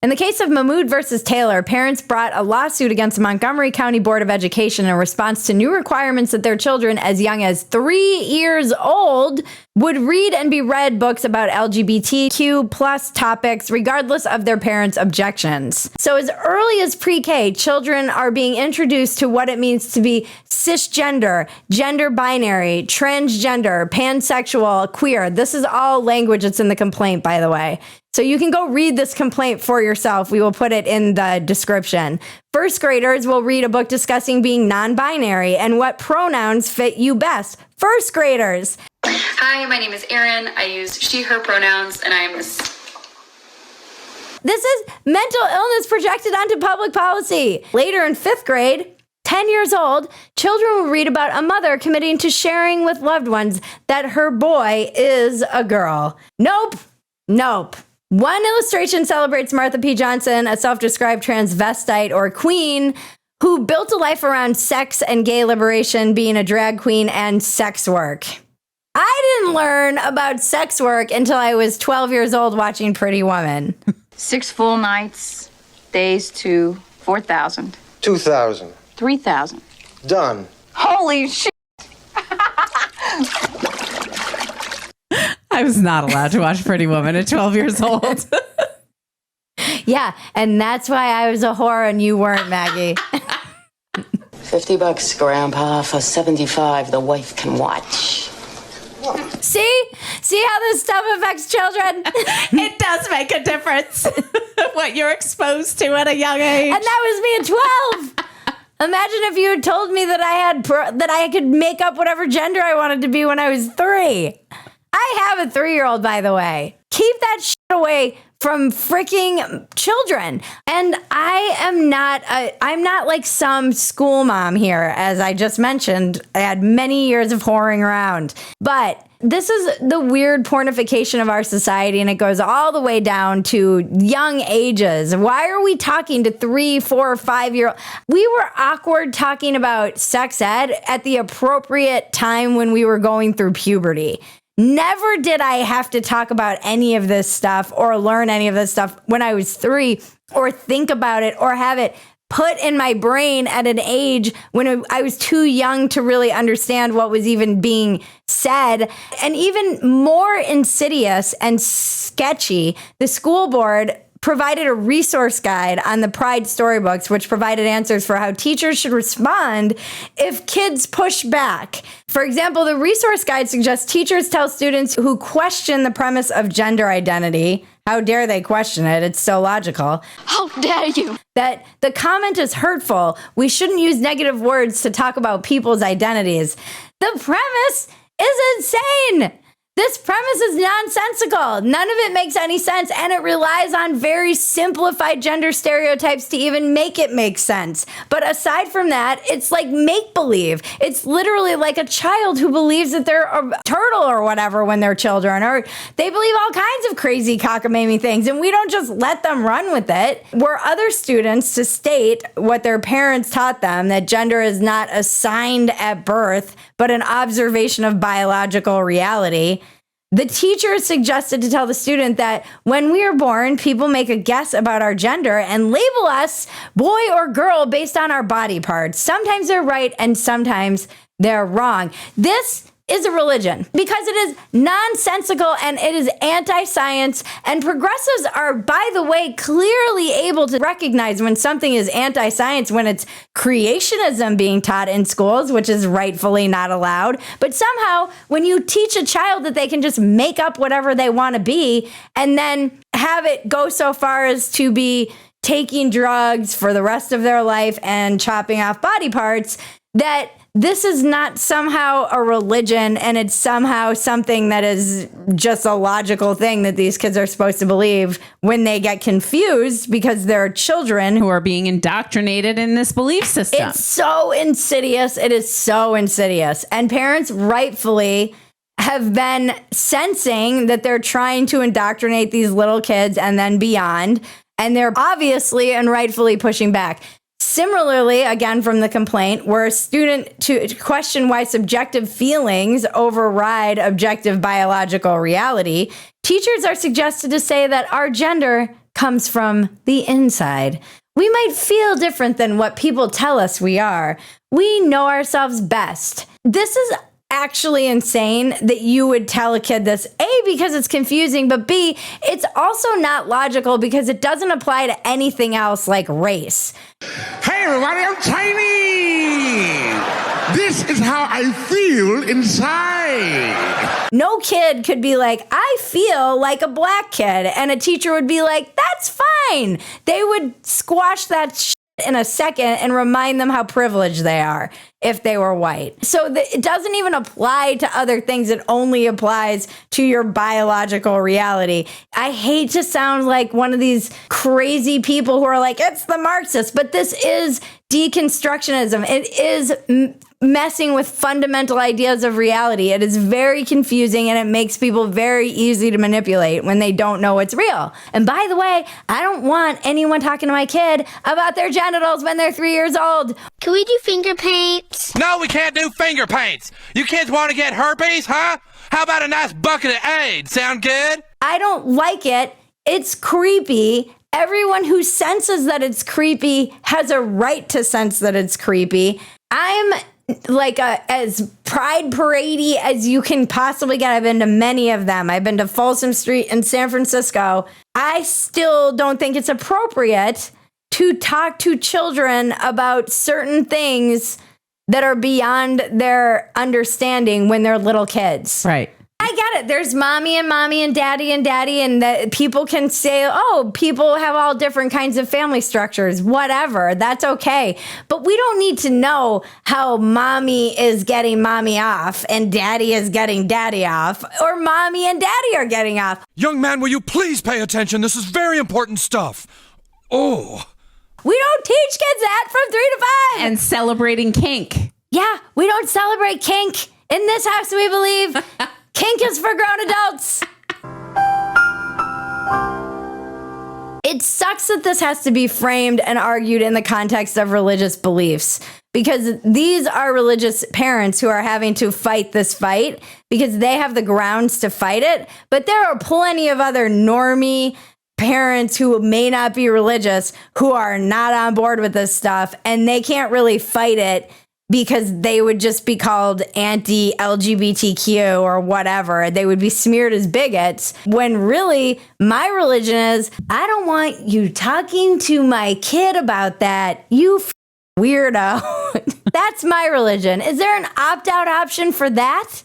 In the case of Mahmoud versus Taylor, parents brought a lawsuit against the Montgomery County Board of Education in response to new requirements that their children as young as 3 years old would read and be read books about LGBTQ plus topics, regardless of their parents' objections. So as early as pre-K, children are being introduced to what it means to be cisgender, gender binary, transgender, pansexual, queer. This is all language that's in the complaint, by the way. So you can go read this complaint for yourself. We will put it in the description. First graders will read a book discussing being non-binary and what pronouns fit you best. First graders. Hi, my name is Erin. I use she, her pronouns, and I'm This is mental illness projected onto public policy. Later in 5th grade, 10 years old, children will read about a mother committing to sharing with loved ones that her boy is a girl. Nope. One illustration celebrates Martha P. Johnson, a self-described transvestite or queen who built a life around sex and gay liberation, being a drag queen and sex work. I didn't learn about sex work until I was 12 years old watching Pretty Woman. 6 full nights, days to 4,000. 2,000. 3,000. Done. Holy shit! I was not allowed to watch Pretty Woman at 12 years old. Yeah, and that's why I was a whore and you weren't, Maggie. $50, Grandpa. For 75, the wife can watch. See how this stuff affects children? It does make a difference what you're exposed to at a young age. And that was me at 12. Imagine if you had told me that I could make up whatever gender I wanted to be when I was 3. I have a 3-year-old, by the way. Keep that shit away from freaking children. And I'm not like some school mom here, as I just mentioned. I had many years of whoring around. But this is the weird pornification of our society, and it goes all the way down to young ages. Why are we talking to 3, 4, 5-year-olds? We were awkward talking about sex ed at the appropriate time when we were going through puberty. Never did I have to talk about any of this stuff or learn any of this stuff when I was 3 or think about it or have it put in my brain at an age when I was too young to really understand what was even being said. And even more insidious and sketchy, the school board provided a resource guide on the Pride storybooks, which provided answers for how teachers should respond if kids push back. For example, the resource guide suggests teachers tell students who question the premise of gender identity, how dare they question it? It's so logical. How dare you? That the comment is hurtful. We shouldn't use negative words to talk about people's identities. The premise is insane. This premise is nonsensical. None of it makes any sense, and it relies on very simplified gender stereotypes to even make it make sense. But aside from that, it's like make-believe. It's literally like a child who believes that they're a turtle or whatever when they're children, or they believe all kinds of crazy cockamamie things, and we don't just let them run with it. We're other students to state what their parents taught them, that gender is not assigned at birth, but an observation of biological reality. The teacher is suggested to tell the student that when we are born, people make a guess about our gender and label us boy or girl based on our body parts. Sometimes they're right and sometimes they're wrong. This is a religion because it is nonsensical and it is anti-science, and progressives are, by the way, clearly able to recognize when something is anti-science when it's creationism being taught in schools, which is rightfully not allowed. But somehow when you teach a child that they can just make up whatever they want to be and then have it go so far as to be taking drugs for the rest of their life and chopping off body parts, that this is not somehow a religion, and it's somehow something that is just a logical thing that these kids are supposed to believe when they get confused because they're children who are being indoctrinated in this belief system. It's so insidious. It is so insidious. And parents rightfully have been sensing that they're trying to indoctrinate these little kids and then beyond. And they're obviously and rightfully pushing back. Similarly, again, from the complaint, were a student to question why subjective feelings override objective biological reality, teachers are suggested to say that our gender comes from the inside. We might feel different than what people tell us we are. We know ourselves best. This is actually insane that you would tell a kid this, A, because it's confusing, but B, it's also not logical because it doesn't apply to anything else like race. Hey everybody, I'm Chinese! This is how I feel inside. No kid could be like, I feel like a black kid, and a teacher would be like, that's fine. They would squash that shit in a second and remind them how privileged they are if they were white. So it doesn't even apply to other things. It only applies to your biological reality. I hate to sound like one of these crazy people who are like, it's the Marxists, but this is deconstructionism. It is messing with fundamental ideas of reality. It is very confusing and it makes people very easy to manipulate when they don't know what's real. And by the way, I don't want anyone talking to my kid about their genitals when they're 3 years old. Can we do finger paints? No, we can't do finger paints. You kids want to get herpes, huh? How about a nice bucket of AIDS? Sound good? I don't like it. It's creepy. Everyone who senses that it's creepy has a right to sense that it's creepy. I'm like as pride parade-y as you can possibly get. I've been to many of them. I've been to Folsom Street in San Francisco. I still don't think it's appropriate to talk to children about certain things that are beyond their understanding when they're little kids. Right. I get it. There's mommy and daddy, and that people can say, oh, people have all different kinds of family structures, whatever. That's okay. But we don't need to know how mommy is getting mommy off and daddy is getting daddy off, or mommy and daddy are getting off. Young man, will you please pay attention? This is very important stuff. Oh. We don't teach kids that from 3 to 5. And celebrating kink. Yeah, we don't celebrate kink. In this house, we believe kink is for grown adults. It sucks that this has to be framed and argued in the context of religious beliefs, because these are religious parents who are having to fight this fight because they have the grounds to fight it. But there are plenty of other normie parents who may not be religious who are not on board with this stuff, and they can't really fight it because they would just be called anti-LGBTQ or whatever. They would be smeared as bigots, when really my religion is, I don't want you talking to my kid about that, you weirdo. That's my religion. Is there an opt-out option for that?